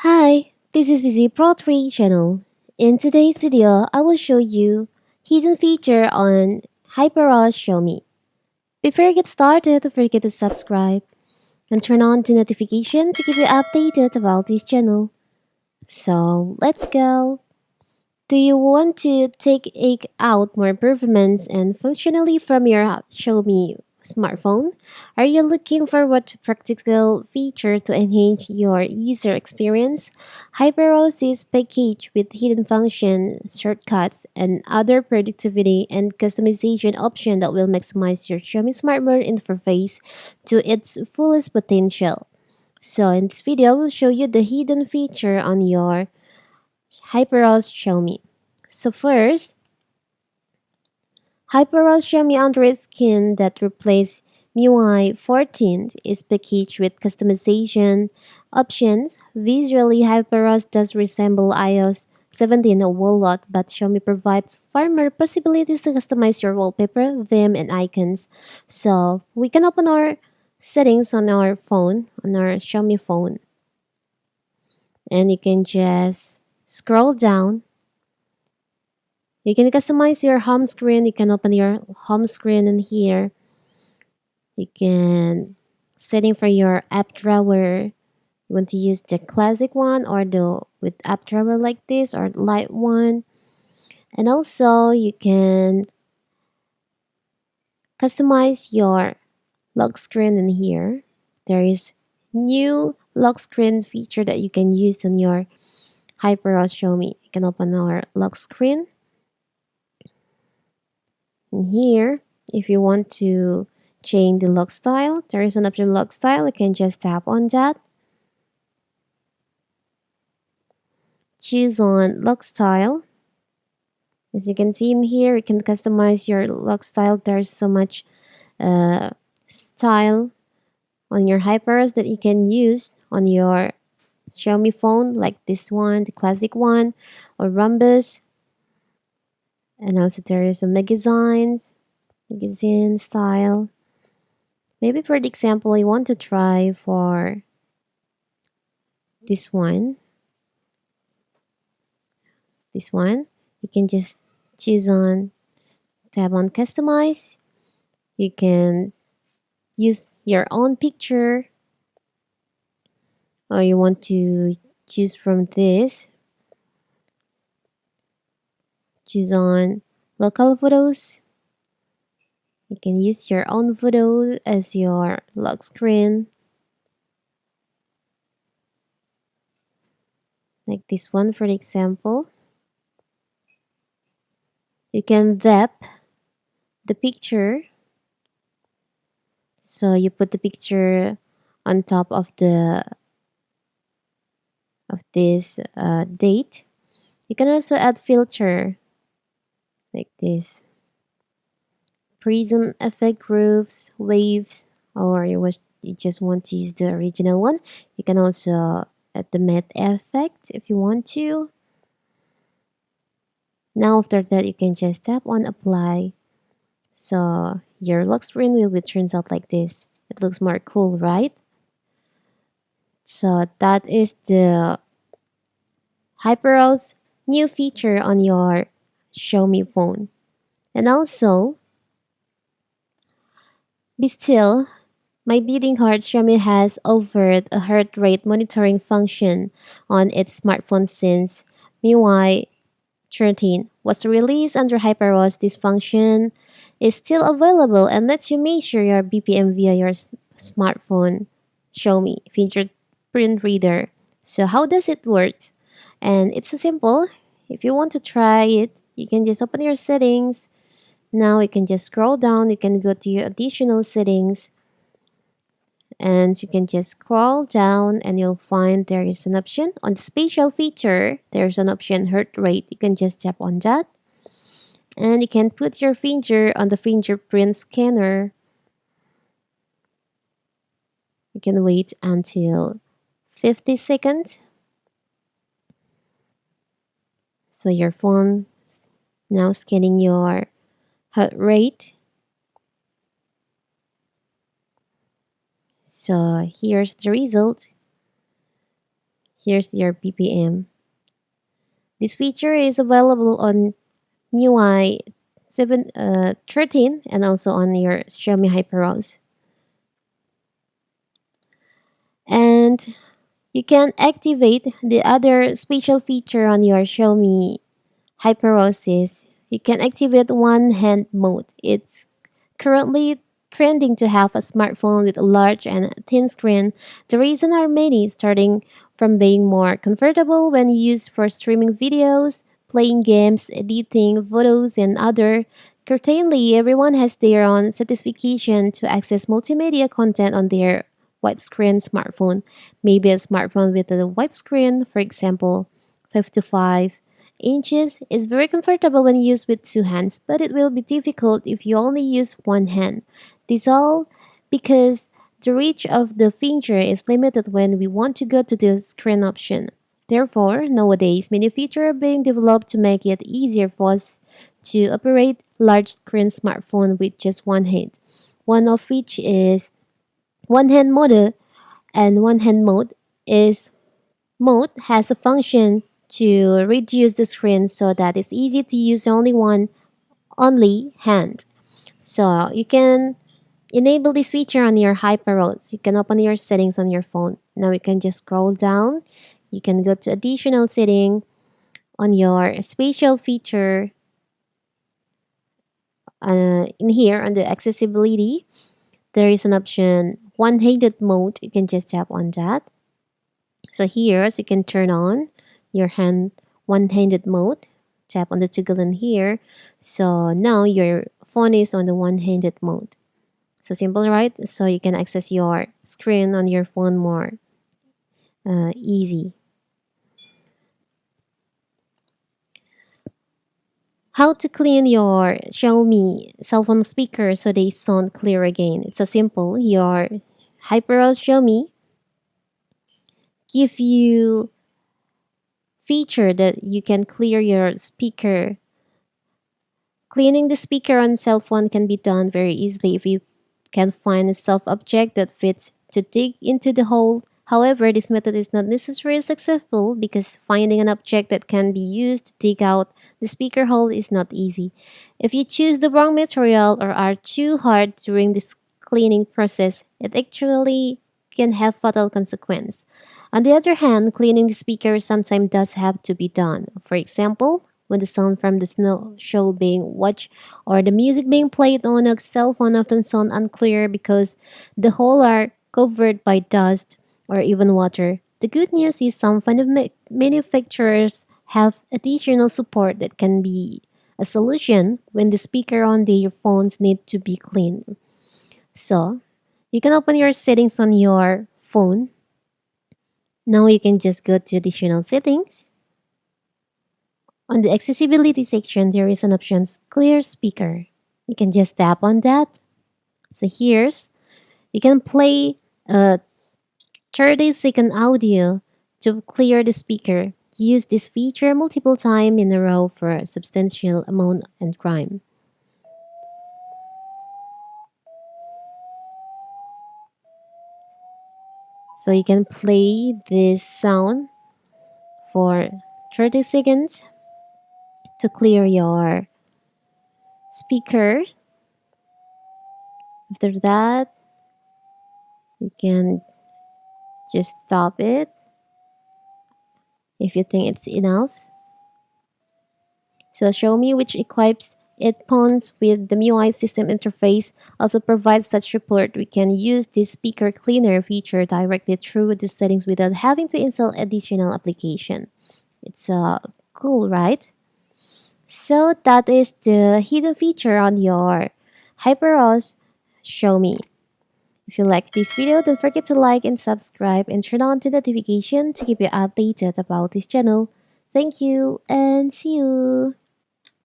Hi, this is Busy Pro 3 channel. In today's video, I will show you hidden feature on HyperOS Xiaomi. Before you get started, don't forget to subscribe and turn on the notification to keep you updated about this channel. So let's go. Do you want to take out more performance and functionality from your Xiaomi smartphone? Are you looking for what practical feature to enhance your user experience? HyperOS is packaged with hidden function, shortcuts, and other productivity and customization options that will maximize your Xiaomi smartphone interface to its fullest potential. So in this video, I will show you the hidden feature on your HyperOS Xiaomi. So first, HyperOS Xiaomi Android skin that replaces MIUI 14 is packaged with customization options. Visually, HyperOS does resemble iOS 17 a whole lot, but Xiaomi provides far more possibilities to customize your wallpaper, theme, and icons. So we can open our settings on our phone, on our Xiaomi phone, and you can just scroll down. You can customize your home screen. You can open your home screen in here. You can setting for your app drawer. You want to use the classic one or the with app drawer like this or light one. And also you can customize your lock screen in here. There is new lock screen feature that you can use on your HyperOS Xiaomi. You can open our lock screen. And here, if you want to change the lock style, there is an option lock style. You can just tap on that. Choose on lock style. As you can see in here, you can customize your lock style. There's so much style on your HyperOS that you can use on your Xiaomi phone, like this one, the classic one, or rhombus. And also there is a magazine style. Maybe for the example, you want to try for this one. This one, you can just choose on tab on customize. You can use your own picture, or you want to choose from this. Choose on local photos. You can use your own photo as your lock screen, like this one for example. You can zap the picture, so you put the picture on top of this date. You can also add filter like this, prism effect, groups, waves, or you just want to use the original one. You can also add the matte effect if you want to. Now after that, you can just tap on apply. So your lock screen will be turns out like this. It looks more cool, right? So that is the HyperOS new feature on your Xiaomi phone. And also, be still, my beating heart. Xiaomi has offered a heart rate monitoring function on its smartphone since MIUI 13 was released under HyperOS. This function is still available and lets you measure your BPM via your smartphone Xiaomi fingerprint reader. So how does it work? And it's so simple. If you want to try it, you can just open your settings. Now you can just scroll down. You can go to your additional settings and you can just scroll down and you'll find there is an option on the spatial feature. There's an option heart rate. You can just tap on that and you can put your finger on the fingerprint scanner. You can wait until 50 seconds. So your phone is now scanning your heart rate. So here's the result. Here's your BPM. This feature is available on MIUI 13 and also on your Xiaomi HyperOS. And you can activate the other special feature on your Xiaomi HyperOS is you can activate one hand mode. It's currently trending to have a smartphone with a large and thin screen. The reason are many, starting from being more comfortable when used for streaming videos, playing games, editing photos, and other. Certainly, everyone has their own satisfaction to access multimedia content on their widescreen smartphone. Maybe a smartphone with a widescreen, for example, 55 inches is very comfortable when used with two hands, but it will be difficult if you only use one hand. This all because the reach of the finger is limited when we want to go to the screen option. Therefore, nowadays, many features are being developed to make it easier for us to operate large screen smartphone with just one hand. One of which is one hand mode, and one hand mode has a function to reduce the screen so that it's easy to use only hand. So you can enable this feature on your HyperOS. You can open your settings on your phone. Now you can just scroll down. You can go to additional setting on your spatial feature. In here on the accessibility, there is an option one-handed mode. You can just tap on that. So here, so you can turn on your hand one-handed mode. Tap on the toggle in here. So now your phone is on the one-handed mode. So simple, right? So you can access your screen on your phone more easy. How to clean your Xiaomi cell phone speaker so they sound clear again. It's so simple. Your HyperOS Xiaomi give you feature that you can clear your speaker. Cleaning the speaker on cell phone can be done very easily if you can find a soft object that fits to dig into the hole. However, this method is not necessarily successful because finding an object that can be used to dig out the speaker hole is not easy. If you choose the wrong material or are too hard during this cleaning process, it actually can have fatal consequence. On the other hand, cleaning the speaker sometimes does have to be done. For example, when the sound from the snow show being watched or the music being played on a cell phone often sound unclear because the whole are covered by dust or even water. The good news is some kind of manufacturers have additional support that can be a solution when the speaker on their phones need to be cleaned. So, you can open your settings on your phone. Now you can just go to additional settings. On the accessibility section, there is an option clear speaker. You can just tap on that. So here's, you can play a 30-second audio to clear the speaker. Use this feature multiple times in a row for a substantial amount and crime. So you can play this sound for 30 seconds to clear your speakers. After that, you can just stop it if you think it's enough. So Xiaomi, which equips its phones with the MIUI system interface, also provides such support. We can use this speaker cleaner feature directly through the settings without having to install additional application. It's cool, right? So that is the hidden feature on your HyperOS Xiaomi. If you like this video, don't forget to like and subscribe and turn on the notification to keep you updated about this channel. Thank you and see you.